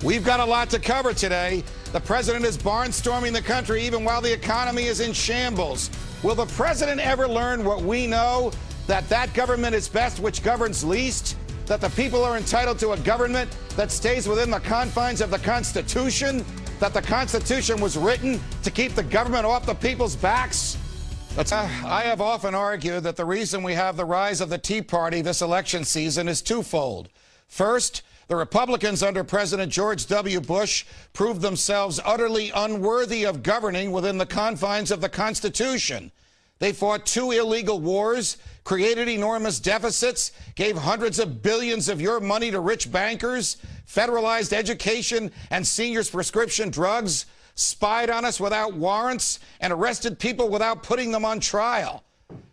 We've got a lot to cover today. The president is barnstorming the country even while the economy is in shambles. Will the president ever learn what we know, that government is best which governs least? That the people are entitled to a government that stays within the confines of the Constitution? That the Constitution was written to keep the government off the people's backs? I have often argued that the reason we have the rise of the Tea Party this election season is twofold. First, the Republicans under President George W. Bush proved themselves utterly unworthy of governing within the confines of the Constitution. They fought 2 illegal wars, created enormous deficits, gave hundreds of billions of your money to rich bankers, federalized education and seniors' prescription drugs, spied on us without warrants, and arrested people without putting them on trial.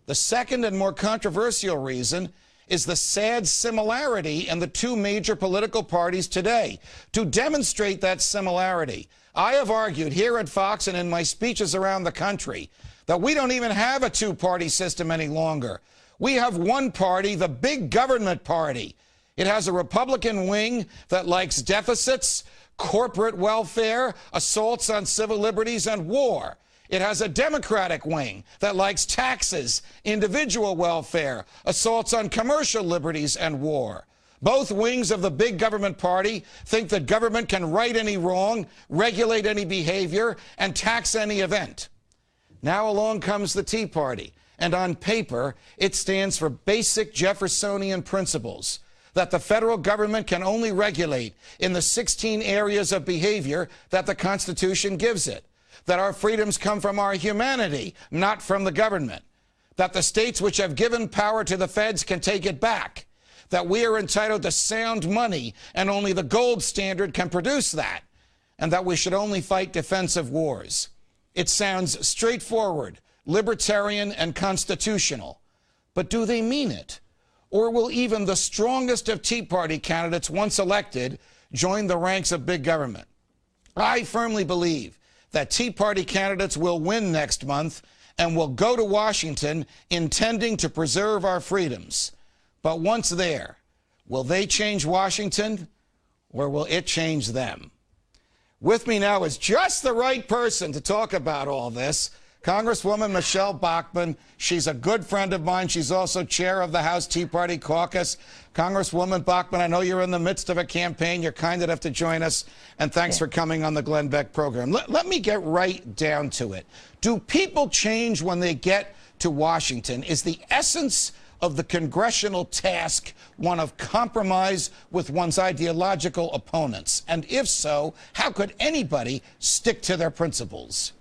The second and more controversial reason is the sad similarity in the 2 major political parties today. To demonstrate that similarity, I have argued here at Fox and in my speeches around the country that we don't even have a 2-party system any longer. We have one party, the big government party. It has a Republican wing that likes deficits, corporate welfare, assaults on civil liberties, and war. It has a Democratic wing that likes taxes, individual welfare, assaults on commercial liberties, and war. Both wings of the big government party think that government can right any wrong, regulate any behavior, and tax any event. Now along comes the Tea Party, and on paper, it stands for basic Jeffersonian principles that the federal government can only regulate in the 16 areas of behavior that the Constitution gives it, that our freedoms come from our humanity, not from the government, that the states which have given power to the feds can take it back, that we are entitled to sound money and only the gold standard can produce that, and that we should only fight defensive wars. It sounds straightforward, libertarian, and constitutional. But do they mean it? Or will even the strongest of Tea Party candidates, once elected, join the ranks of big government? I firmly believe that Tea Party candidates will win next month and will go to Washington intending to preserve our freedoms. But once there, will they change Washington or will it change them? With me now is just the right person to talk about all this, Congresswoman Michelle Bachmann. She's a good friend of mine. She's also chair of the House Tea Party caucus. Congresswoman Bachmann, I know you're in the midst of a campaign. You're kind enough to join us, and thanks for coming on the Glenn Beck program. Let me get right down to it. Do people change when they get to Washington? Is the essence of the congressional task one of compromise with one's ideological opponents? And if so, how could anybody stick to their principles?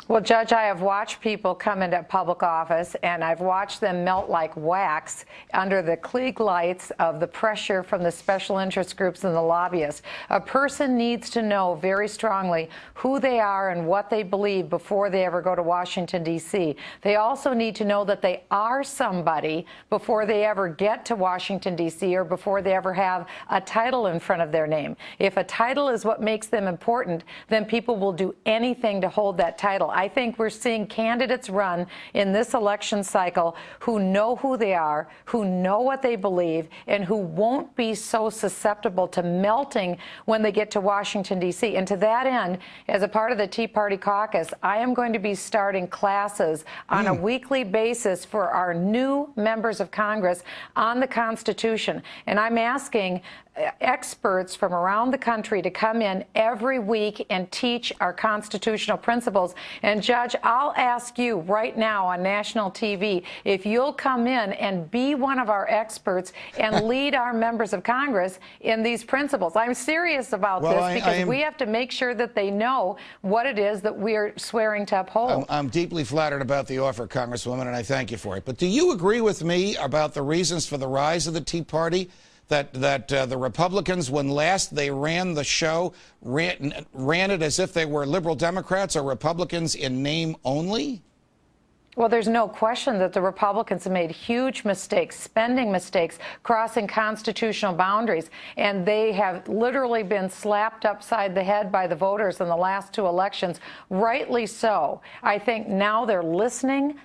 Well, Judge, I have watched people come into public office, and I've watched them melt like wax under the Klieg lights of the pressure from the special interest groups and the lobbyists. A person needs to know very strongly who they are and what they believe before they ever go to Washington, D.C. They also need to know that they are somebody before they ever get to Washington, D.C., or before they ever have a title in front of their name. If a title is what makes them important, then people will do anything to hold that title. I think we're seeing candidates run in this election cycle who know who they are, who know what they believe, and who won't be so susceptible to melting when they get to Washington, D.C. And to that end, as a part of the Tea Party caucus, I am going to be starting classes on a weekly basis for our new members of Congress on the Constitution. And I'm asking experts from around the country to come in every week and teach our constitutional principles. And Judge, I'll ask you right now on national TV if you'll come in and be one of our experts and lead our members of Congress in these principles. I'm serious about this because we have to make sure that they know what it is that we're swearing to uphold. I'm deeply flattered about the offer, Congresswoman, and I thank you for it. But do you agree with me about the reasons for the rise of the Tea Party? That the Republicans, when last they ran the show, ran it as if they were liberal Democrats or Republicans in name only? Well, there's no question that the Republicans have made huge mistakes, spending mistakes, crossing constitutional boundaries, and they have literally been slapped upside the head by the voters in the last 2 elections, rightly so. I think now they're listening.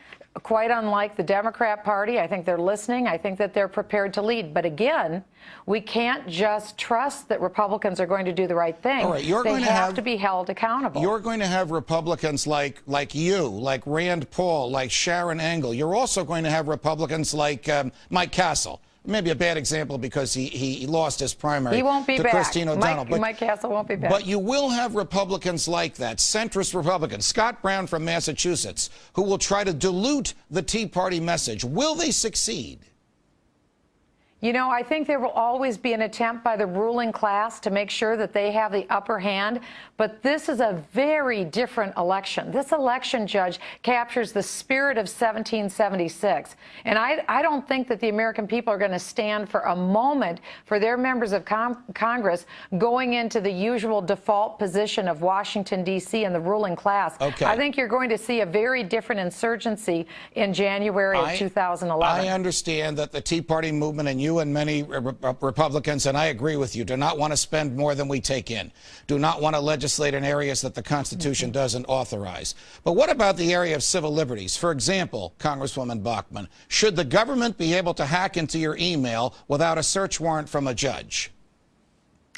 quite unlike the Democrat Party. I think they're listening. I think that they're prepared to lead. But again, we can't just trust that Republicans are going to do the right thing. All right, they have to be held accountable. You're going to have Republicans like you, like Rand Paul, like Sharon Engel. You're also going to have Republicans like Mike Castle. Maybe a bad example because he lost his primary to Christine O'Donnell. Mike Castle won't be back. But you will have Republicans like that, centrist Republicans, Scott Brown from Massachusetts, who will try to dilute the Tea Party message. Will they succeed? You know, I think there will always be an attempt by the ruling class to make sure that they have the upper hand. But this is a very different election. This election, Judge, captures the spirit of 1776. And I don't think that the American people are going to stand for a moment for their members of Congress going into the usual default position of Washington, D.C. and the ruling class. Okay. I think you're going to see a very different insurgency in January of 2011. I understand that the Tea Party movement and you and many Republicans, and I agree with you, do not want to spend more than we take in, do not want to legislate in areas that the Constitution doesn't authorize. But what about the area of civil liberties? For example, Congresswoman Bachmann, should the government be able to hack into your email without a search warrant from a judge?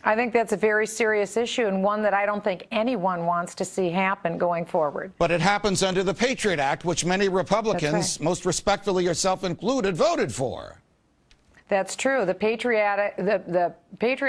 I think that's a very serious issue and one that I don't think anyone wants to see happen going forward. But it happens under the Patriot Act, which many Republicans, most respectfully yourself included, voted for. That's true. The Patriot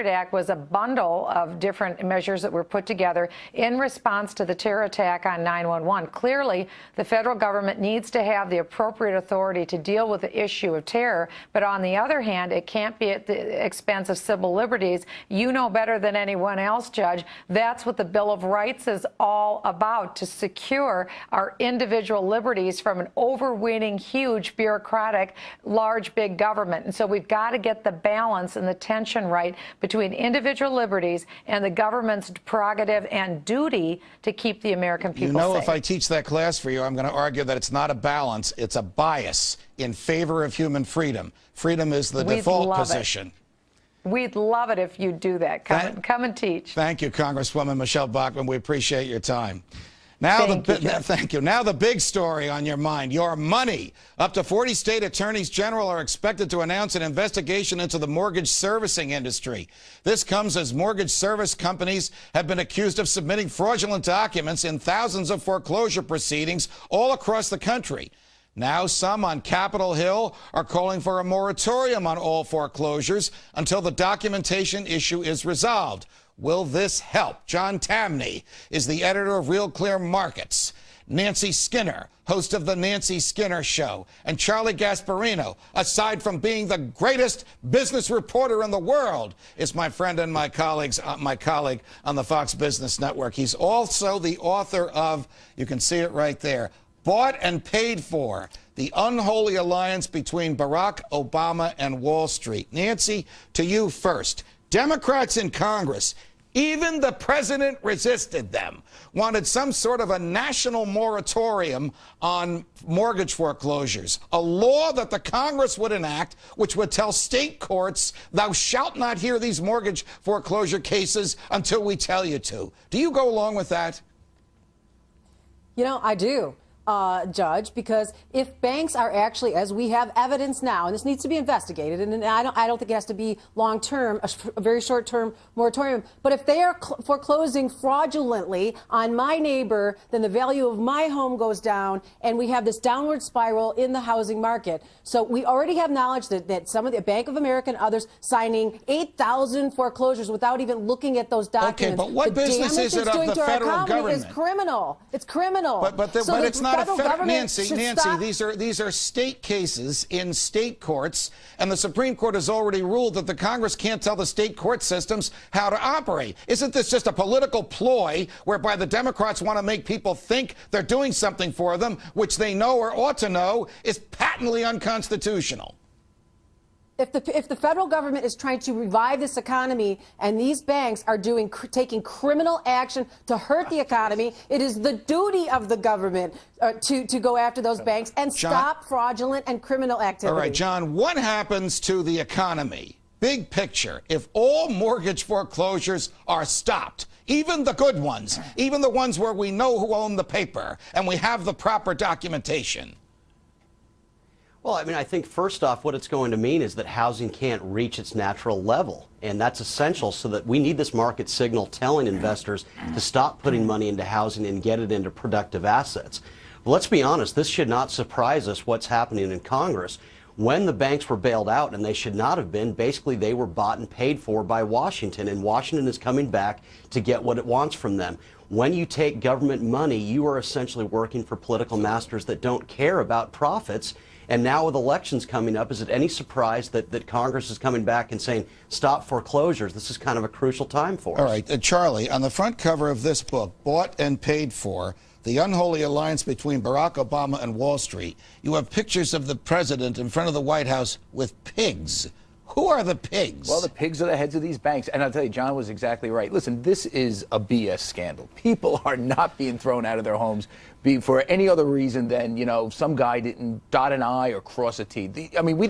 Act was a bundle of different measures that were put together in response to the terror attack on 9/11. Clearly, the federal government needs to have the appropriate authority to deal with the issue of terror. But on the other hand, it can't be at the expense of civil liberties. You know better than anyone else, Judge, that's what the Bill of Rights is all about, to secure our individual liberties from an overweening, huge, bureaucratic, large, big government. And so we've got to get the balance and the tension right between individual liberties and the government's prerogative and duty to keep the American people safe. You know, if I teach that class for you, I'm going to argue that it's not a balance, it's a bias in favor of human freedom. Freedom is the default position. We'd love it if you do that. Come and teach. Thank you, Congresswoman Michelle Bachmann. We appreciate your time. Now thank you. Now the big story on your mind, your money. Up to 40 state attorneys general are expected to announce an investigation into the mortgage servicing industry. This comes as mortgage service companies have been accused of submitting fraudulent documents in thousands of foreclosure proceedings all across the country. Now some on Capitol Hill are calling for a moratorium on all foreclosures until the documentation issue is resolved. Will this help? John Tamny is the editor of Real Clear Markets. Nancy Skinner, host of The Nancy Skinner Show. And Charlie Gasparino, aside from being the greatest business reporter in the world, is my friend and my colleague on the Fox Business Network. He's also the author of, you can see it right there, Bought and Paid For, the unholy alliance between Barack Obama and Wall Street. Nancy, to you first. Democrats in Congress, even the president resisted them, wanted some sort of a national moratorium on mortgage foreclosures, a law that the Congress would enact, which would tell state courts, thou shalt not hear these mortgage foreclosure cases until we tell you to. Do you go along with that? You know, I do. Judge, because if banks are actually, as we have evidence now, and this needs to be investigated, and I don't think it has to be long-term, a very short-term moratorium, but if they are foreclosing fraudulently on my neighbor, then the value of my home goes down, and we have this downward spiral in the housing market. So we already have knowledge that some of the Bank of America and others signing 8,000 foreclosures without even looking at those documents. Okay, but what business is it of the federal government? Is criminal. It's criminal. But it's not. Nancy, these are state cases in state courts, and the Supreme Court has already ruled that the Congress can't tell the state court systems how to operate. Isn't this just a political ploy whereby the Democrats want to make people think they're doing something for them, which they know or ought to know is patently unconstitutional? If the federal government is trying to revive this economy and these banks are taking criminal action to hurt the economy, it is the duty of the government to go after those banks and stop fraudulent and criminal activity. All right, John, what happens to the economy, big picture, if all mortgage foreclosures are stopped? Even the good ones, even the ones where we know who owned the paper and we have the proper documentation. Well, I mean, I think first off, what it's going to mean is that housing can't reach its natural level. And that's essential, so that we need this market signal telling investors to stop putting money into housing and get it into productive assets. Well, let's be honest, this should not surprise us what's happening in Congress. When the banks were bailed out, and they should not have been, basically they were bought and paid for by Washington, and Washington is coming back to get what it wants from them. When you take government money, you are essentially working for political masters that don't care about profits. And now with elections coming up, is it any surprise that Congress is coming back and saying, stop foreclosures? This is kind of a crucial time for us. All right, Charlie, on the front cover of this book, Bought and Paid For, The Unholy Alliance Between Barack Obama and Wall Street, you have pictures of the president in front of the White House with pigs. Who are the pigs? Well, the pigs are the heads of these banks. And I'll tell you, John was exactly right. Listen, this is a BS scandal. People are not being thrown out of their homes for any other reason than, you know, some guy didn't dot an I or cross a T. I mean,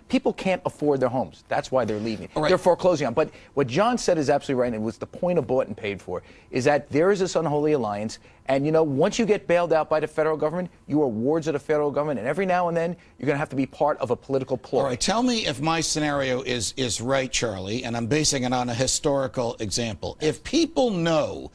people can't afford their homes. That's why they're leaving. Right. They're foreclosing on. But what John said is absolutely right, and it was the point of Bought and Paid For, is that there is this unholy alliance. And, you know, once you get bailed out by the federal government, you are wards of the federal government. And every now and then, you're going to have to be part of a political ploy. All right, tell me if my scenario is right, Charlie, and I'm basing it on a historical example. If people know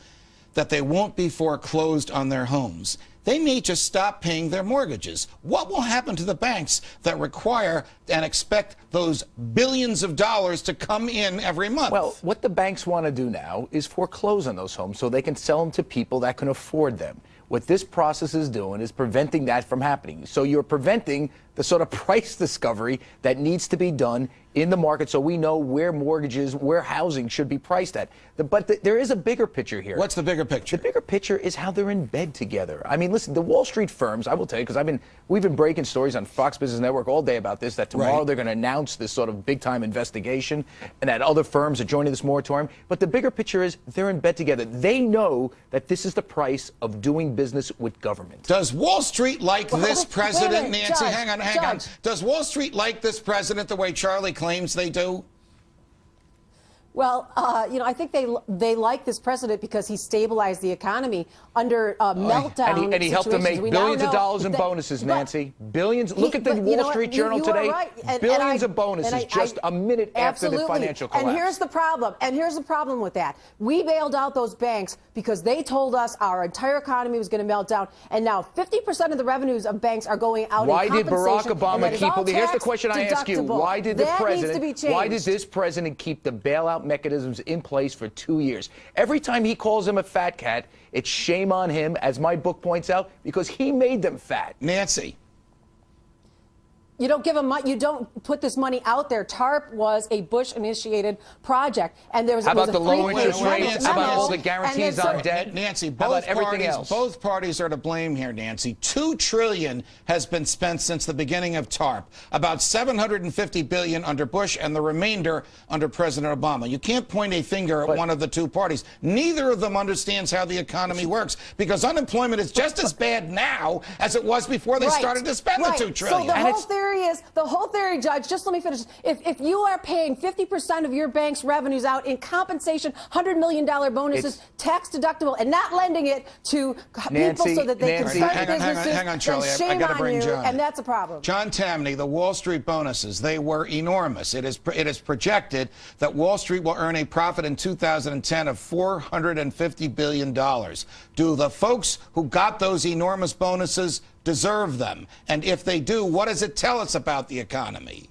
that they won't be foreclosed on their homes, they may just stop paying their mortgages. What will happen to the banks that require and expect those billions of dollars to come in every month? Well, what the banks want to do now is foreclose on those homes so they can sell them to people that can afford them. What this process is doing is preventing that from happening. So you're preventing the sort of price discovery that needs to be done in the market so we know where mortgages, where housing should be priced at. But there is a bigger picture here. What's the bigger picture? The bigger picture is how they're in bed together. I mean, listen, the Wall Street firms, I will tell you, because we've been breaking stories on Fox Business Network all day about this, that tomorrow they're going to announce this sort of big-time investigation and that other firms are joining this moratorium. But the bigger picture is they're in bed together. They know that this is the price of doing business with government. Does Wall Street like this president, minute, Nancy? Judge, Hang on. Does Wall Street like this president the way Charlie claims they do? Well, you know, I think they like this president because he stabilized the economy under meltdown. And he helped them make billions of dollars in bonuses, Nancy. Billions. Look at the Wall Street Journal today. Right. Billions of bonuses just a minute after the financial collapse. And here's the problem. And here's the problem with that. We bailed out those banks because they told us our entire economy was going to melt down. And now 50% of the revenues of banks are going out in compensation. Why did Barack Obama keep? Here's the question I ask you. Why did the president? Why did this president keep the bailout mechanisms in place for 2 years? Every time he calls him a fat cat, it's shame on him, as my book points out, because he made them fat. Nancy. You don't give them money. You don't put this money out there. TARP was a Bush-initiated project, and there was. How about the low interest rates? How about all the guarantees on debt? Nancy, both parties are to blame here. Nancy, $2 trillion has been spent since the beginning of TARP. About $750 billion under Bush, and the remainder under President Obama. You can't point a finger at one of the two parties. Neither of them understands how the economy works, because unemployment is just as bad now as it was before they started to spend the $2 trillion. So the whole theory, Judge, just let me finish. If you are paying 50% of your bank's revenues out in compensation, $100 million bonuses, tax deductible, and not lending it to people so that they can start businesses, hang on, Charlie. Shame I got to bring John. And that's a problem. John Tamney, the Wall Street bonuses, they were enormous. It is projected that Wall Street will earn a profit in 2010 of $450 billion. Do the folks who got those enormous bonuses deserve them? And if they do, what does it tell us about the economy?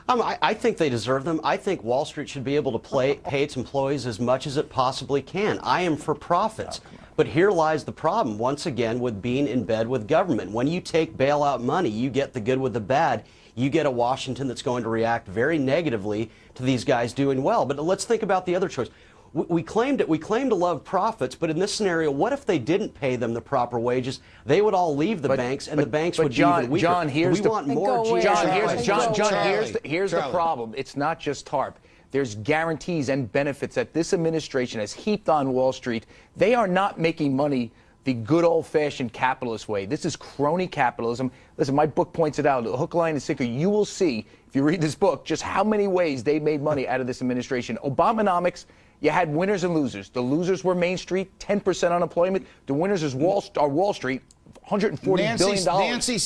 I think they deserve them. I think Wall Street should be able to pay its employees as much as it possibly can. I am for profits. But here lies the problem, once again, with being in bed with government. When you take bailout money, you get the good with the bad. You get a Washington that's going to react very negatively to these guys doing well. But let's think about the other choice. We claim to love profits, but in this scenario, what if they didn't pay them the proper wages? They would all leave the banks, and the banks would be even weaker. John, here's the problem. It's not just TARP. There's guarantees and benefits that this administration has heaped on Wall Street. They are not making money the good old-fashioned capitalist way. This is crony capitalism. Listen, my book points it out. Hook, line, and sinker. You will see, if you read this book, just how many ways they made money out of this administration. Obamonomics. You had winners and losers. The losers were Main Street, 10% unemployment. The winners are Wall Street, $140 billion. Nancy